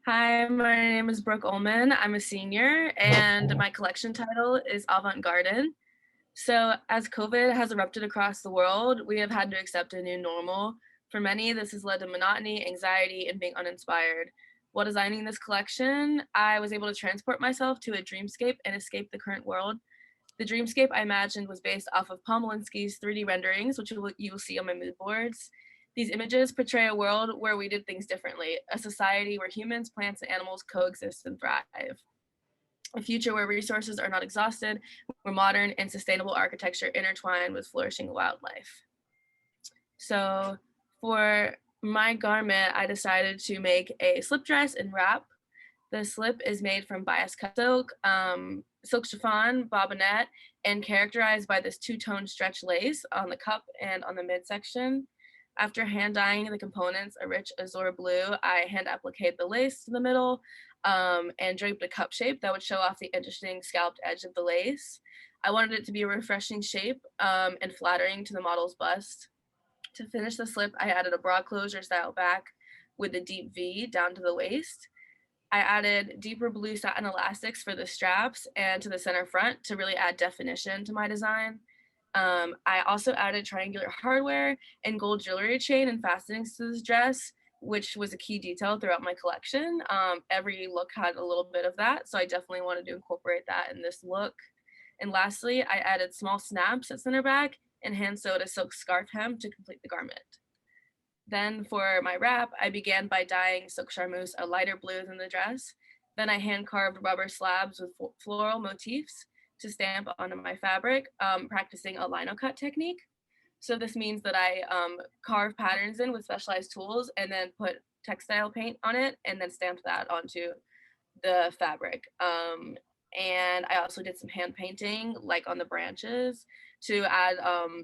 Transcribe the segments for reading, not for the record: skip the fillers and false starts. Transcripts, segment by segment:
Hi, my name is Brooke Ullman. I'm a senior, and my collection title is Avant Garden. So, as COVID has erupted across the world, we have had to accept a new normal. For many, this has led to monotony, anxiety, and being uninspired. While designing this collection, I was able to transport myself to a dreamscape and escape the current world. The dreamscape I imagined was based off of Pomolinsky's 3D renderings, which you will see on my mood boards. These images portray a world where we did things differently, a society where humans, plants, and animals coexist and thrive. A future where resources are not exhausted, where modern and sustainable architecture intertwine with flourishing wildlife. So for my garment, I decided to make a slip dress and wrap. The slip is made from bias cut silk, silk chiffon, bobinette, and characterized by this two-tone stretch lace on the cup and on the midsection. After hand dyeing the components a rich azure blue, I hand appliqued the lace to the middle and draped a cup shape that would show off the interesting scalloped edge of the lace. I wanted it to be a refreshing shape and flattering to the model's bust. To finish the slip, I added a bra closure style back with a deep V down to the waist. I added deeper blue satin elastics for the straps and to the center front to really add definition to my design. I also added triangular hardware and gold jewelry chain and fastenings to this dress, which was a key detail throughout my collection. Every look had a little bit of that, so I definitely wanted to incorporate that in this look. And lastly, I added small snaps at center back and hand sewed a silk scarf hem to complete the garment. Then for my wrap, I began by dyeing silk charmeuse a lighter blue than the dress. Then I hand carved rubber slabs with floral motifs to stamp onto my fabric, practicing a lino cut technique. So this means that I carve patterns in with specialized tools and then put textile paint on it and then stamp that onto the fabric. And I also did some hand painting, like on the branches, to add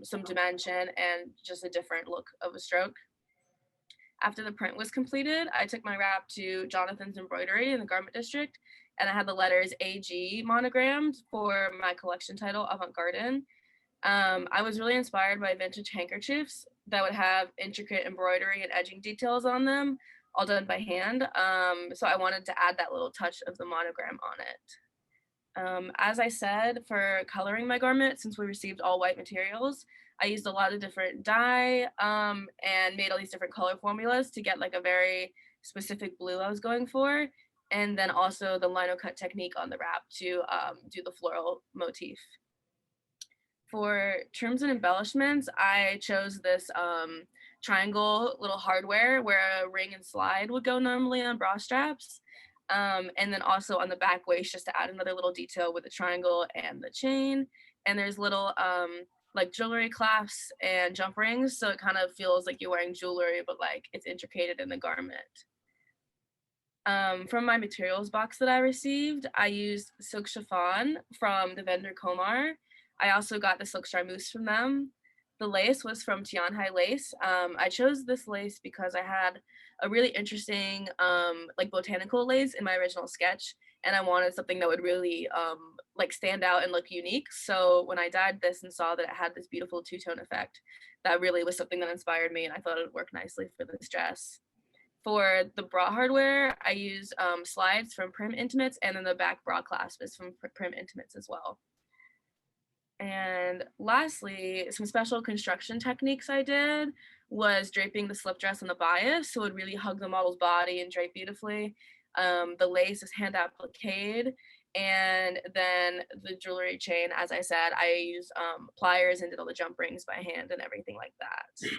some dimension and just a different look of a stroke. After the print was completed, I took my wrap to Jonathan's Embroidery in the Garment District, and I had the letters AG monogrammed for my collection title, Avant Garden. I was really inspired by vintage handkerchiefs that would have intricate embroidery and edging details on them, all done by hand. So I wanted to add that little touch of the monogram on it. As I said, for coloring my garment, since we received all white materials, I used a lot of different dye and made all these different color formulas to get like a very specific blue I was going for. And then also the lino cut technique on the wrap to do the floral motif. For trims and embellishments, I chose this triangle little hardware where a ring and slide would go normally on bra straps. And then also on the back waist, just to add another little detail with the triangle and the chain. And there's little like jewelry clasps and jump rings. So it kind of feels like you're wearing jewelry, but like it's intricated in the garment. From my materials box that I received, I used silk chiffon from the vendor Komar. I also got the silk charmeuse from them. The lace was from Tianhai Lace. I chose this lace because I had a really interesting like botanical lace in my original sketch, and I wanted something that would really like stand out and look unique. So when I dyed this and saw that it had this beautiful two-tone effect, that really was something that inspired me, and I thought it would work nicely for this dress. For the bra hardware, I use slides from Prim Intimates, and then the back bra clasp is from Prim Intimates as well. And lastly, some special construction techniques I did was draping the slip dress on the bias so it would really hug the model's body and drape beautifully. The lace is hand appliqued, and then the jewelry chain, as I said, I used pliers and did all the jump rings by hand and everything like that.